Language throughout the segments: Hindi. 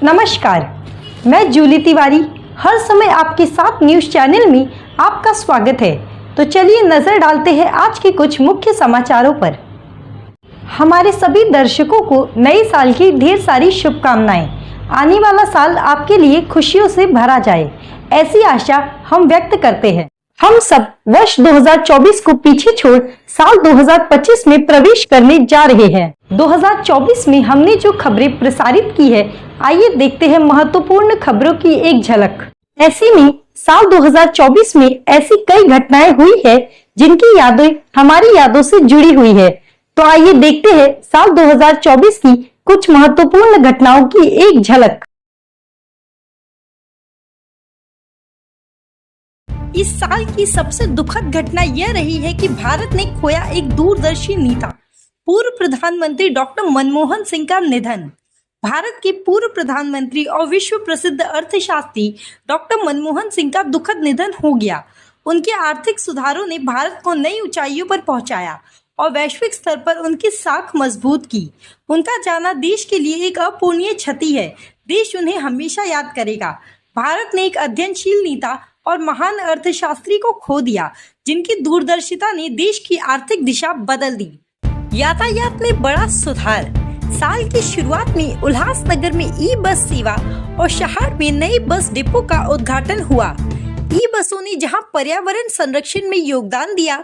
नमस्कार, मैं जूली तिवारी हर समय आपके साथ न्यूज़ चैनल में आपका स्वागत है। तो चलिए नज़र डालते हैं आज के कुछ मुख्य समाचारों पर। हमारे सभी दर्शकों को नए साल की ढेर सारी शुभकामनाएं। आने वाला साल आपके लिए खुशियों से भरा जाए, ऐसी आशा हम व्यक्त करते हैं। हम सब वर्ष 2024 को पीछे छोड़ साल 2025 में प्रवेश करने जा रहे हैं। 2024 में हमने जो खबरें प्रसारित की है, आइए देखते हैं महत्वपूर्ण खबरों की एक झलक। ऐसे में साल 2024 में ऐसी कई घटनाएं हुई है जिनकी यादें हमारी यादों से जुड़ी हुई है। तो आइए देखते हैं साल 2024 की कुछ महत्वपूर्ण घटनाओं की एक झलक। इस साल की सबसे दुखद घटना यह रही है कि भारत ने खोया एक दूरदर्शी नेता, पूर्व प्रधानमंत्री डॉक्टर मनमोहन सिंह का निधन। भारत के पूर्व प्रधानमंत्री और विश्व प्रसिद्ध अर्थशास्त्री डॉक्टर मनमोहन सिंह का दुखद निधन हो गया। उनके आर्थिक सुधारों ने भारत को नई ऊंचाइयों पर पहुंचाया और वैश्विक स्तर पर उनकी साख मजबूत की। उनका जाना देश के लिए एक अपूरणीय क्षति है। देश उन्हें हमेशा याद करेगा। भारत ने एक अध्ययनशील नेता और महान अर्थशास्त्री को खो दिया, जिनकी दूरदर्शिता ने देश की आर्थिक दिशा बदल दी। यातायात में बड़ा सुधार। साल की शुरुआत में उल्लासनगर में ई बस सेवा और शहर में नए बस डिपो का उद्घाटन हुआ। ई बसों ने जहां पर्यावरण संरक्षण में योगदान दिया,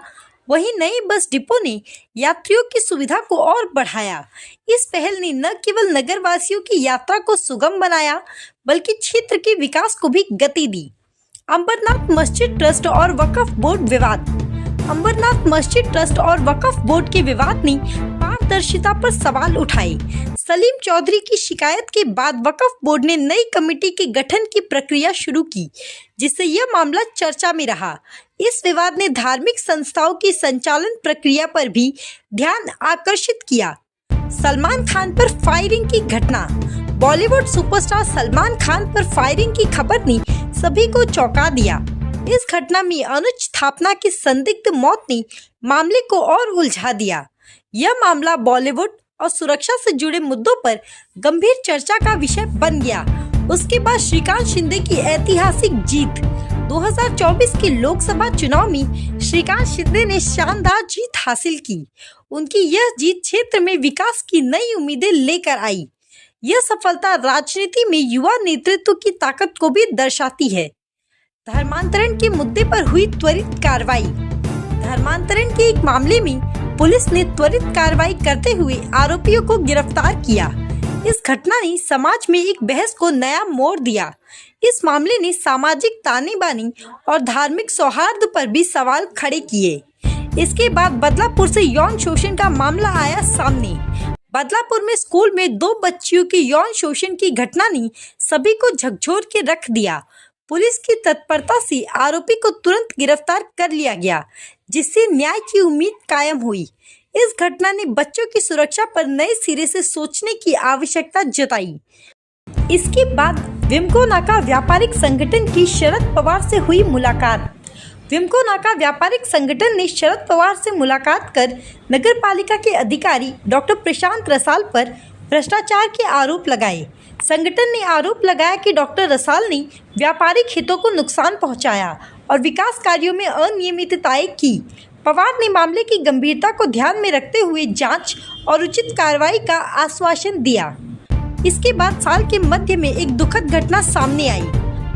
वहीं नए बस डिपो ने यात्रियों की सुविधा को और बढ़ाया। इस पहल ने न केवल नगरवासियों की यात्रा को सुगम बनाया, बल्कि क्षेत्र के विकास को भी गति दी। अंबरनाथ मस्जिद ट्रस्ट और वक्फ बोर्ड विवाद। अंबरनाथ मस्जिद ट्रस्ट और वक्फ बोर्ड के विवाद ने पारदर्शिता पर सवाल उठाए। सलीम चौधरी की शिकायत के बाद वक्फ बोर्ड ने नई कमेटी के गठन की प्रक्रिया शुरू की, जिससे यह मामला चर्चा में रहा। इस विवाद ने धार्मिक संस्थाओं की संचालन प्रक्रिया पर भी ध्यान आकर्षित किया। सलमान खान पर फायरिंग की घटना। बॉलीवुड सुपरस्टार सलमान खान पर फायरिंग की खबर ने सभी को चौंका दिया। इस घटना में अनुज थापना की संदिग्ध मौत ने मामले को और उलझा दिया। यह मामला बॉलीवुड और सुरक्षा से जुड़े मुद्दों पर गंभीर चर्चा का विषय बन गया। उसके बाद श्रीकांत शिंदे की ऐतिहासिक जीत। 2024 के लोकसभा चुनाव में श्रीकांत शिंदे ने शानदार जीत हासिल की। उनकी यह जीत क्षेत्र में विकास की नई उम्मीदें लेकर आई। यह सफलता राजनीति में युवा नेतृत्व की ताकत को भी दर्शाती है। धर्मांतरण के मुद्दे पर हुई त्वरित कार्रवाई। धर्मांतरण के एक मामले में पुलिस ने त्वरित कार्रवाई करते हुए आरोपियों को गिरफ्तार किया। इस घटना ने समाज में एक बहस को नया मोड़ दिया। इस मामले ने सामाजिक ताने बाने और धार्मिक सौहार्द पर भी सवाल खड़े किए। इसके बाद बदलापुर से यौन शोषण का मामला आया सामने। बदलापुर में स्कूल में 2 बच्चियों के यौन शोषण की घटना ने सभी को झकझोर के रख दिया। पुलिस की तत्परता से आरोपी को तुरंत गिरफ्तार कर लिया गया, जिससे न्याय की उम्मीद कायम हुई। इस घटना ने बच्चों की सुरक्षा पर नए सिरे से सोचने की आवश्यकता जताई। इसके बाद विमको नाका व्यापारिक संगठन की शरद पवार से हुई मुलाकात। विमको नाका व्यापारिक संगठन ने शरद पवार से मुलाकात कर नगरपालिका के अधिकारी डॉक्टर प्रशांत रसाल पर भ्रष्टाचार के आरोप लगाए। संगठन ने आरोप लगाया कि डॉक्टर रसाल ने व्यापारिक हितों को नुकसान पहुंचाया और विकास कार्यों में अनियमितताएं की। पवार ने मामले की गंभीरता को ध्यान में रखते हुए जांच और उचित कार्रवाई का आश्वासन दिया। इसके बाद साल के मध्य में एक दुखद घटना सामने आई।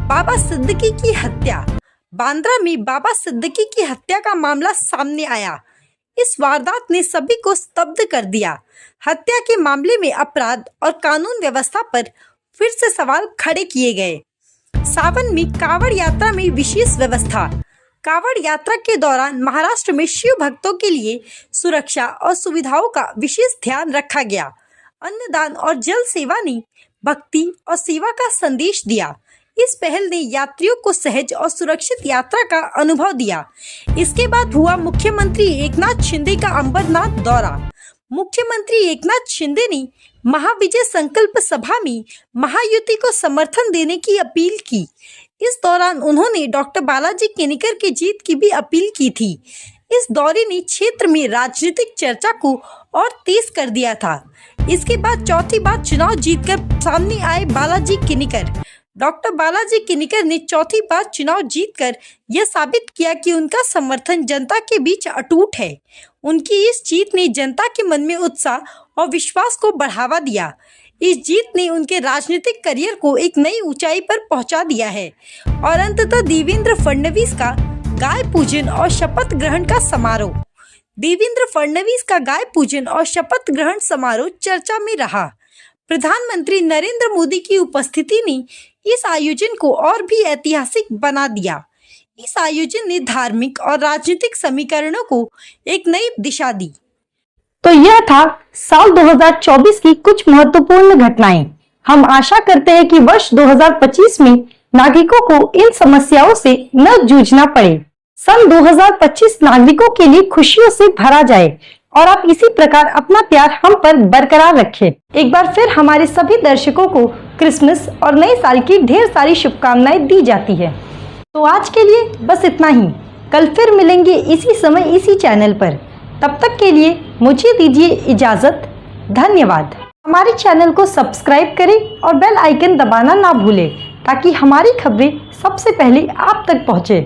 बाबा सिद्दीकी की हत्या। बांद्रा में बाबा सिद्दीकी की हत्या का मामला सामने आया। इस वारदात ने सभी को स्तब्ध कर दिया। हत्या के मामले में अपराध और कानून व्यवस्था पर फिर से सवाल खड़े किए गए। सावन में कांवड़ यात्रा में विशेष व्यवस्था। कांवड़ यात्रा के दौरान महाराष्ट्र में शिव भक्तों के लिए सुरक्षा और सुविधाओं का विशेष ध्यान रखा गया। अन्नदान और जल सेवा ने भक्ति और सेवा का संदेश दिया। इस पहल ने यात्रियों को सहज और सुरक्षित यात्रा का अनुभव दिया। इसके बाद हुआ मुख्यमंत्री एकनाथ शिंदे का अंबरनाथ दौरा। मुख्यमंत्री एकनाथ शिंदे ने महाविजय संकल्प सभा में महायुति को समर्थन देने की अपील की। इस दौरान उन्होंने डॉक्टर बालाजी केनिकर की जीत की भी अपील की थी। इस दौरे ने क्षेत्र में राजनीतिक चर्चा को और तेज कर दिया था। इसके बाद चौथी बार चुनाव जीतकर सामने आए बालाजी किनीकर। डॉक्टर बालाजी किनीकर ने चौथी बार चुनाव जीतकर यह साबित किया कि उनका समर्थन जनता के बीच अटूट है। उनकी इस जीत ने जनता के मन में उत्साह और विश्वास को बढ़ावा दिया। इस जीत ने उनके राजनीतिक करियर को एक नई ऊंचाई पर पहुंचा दिया है। और अंततः देवेंद्र फडणवीस का गाय पूजन और शपथ ग्रहण का समारोह। देवेंद्र फडणवीस का गाय पूजन और शपथ ग्रहण समारोह चर्चा में रहा। प्रधानमंत्री नरेंद्र मोदी की उपस्थिति ने इस आयोजन को और भी ऐतिहासिक बना दिया। इस आयोजन ने धार्मिक और राजनीतिक समीकरणों को एक नई दिशा दी। तो यह था साल 2024 की कुछ महत्वपूर्ण घटनाएं। हम आशा करते हैं कि वर्ष 2025 में नागरिकों को इन समस्याओं से न जूझना पड़े। सन 2025 नागरिकों के लिए खुशियों से भरा जाए और आप इसी प्रकार अपना प्यार हम पर बरकरार रखें। एक बार फिर हमारे सभी दर्शकों को क्रिसमस और नए साल की ढेर सारी शुभकामनाएं दी जाती है। तो आज के लिए बस इतना ही। कल फिर मिलेंगे इसी समय इसी चैनल पर। तब तक के लिए मुझे दीजिए इजाजत। धन्यवाद। हमारे चैनल को सब्सक्राइब करें और बेल आइकन दबाना ना भूलें ताकि हमारी खबरें सबसे पहले आप तक पहुंचे।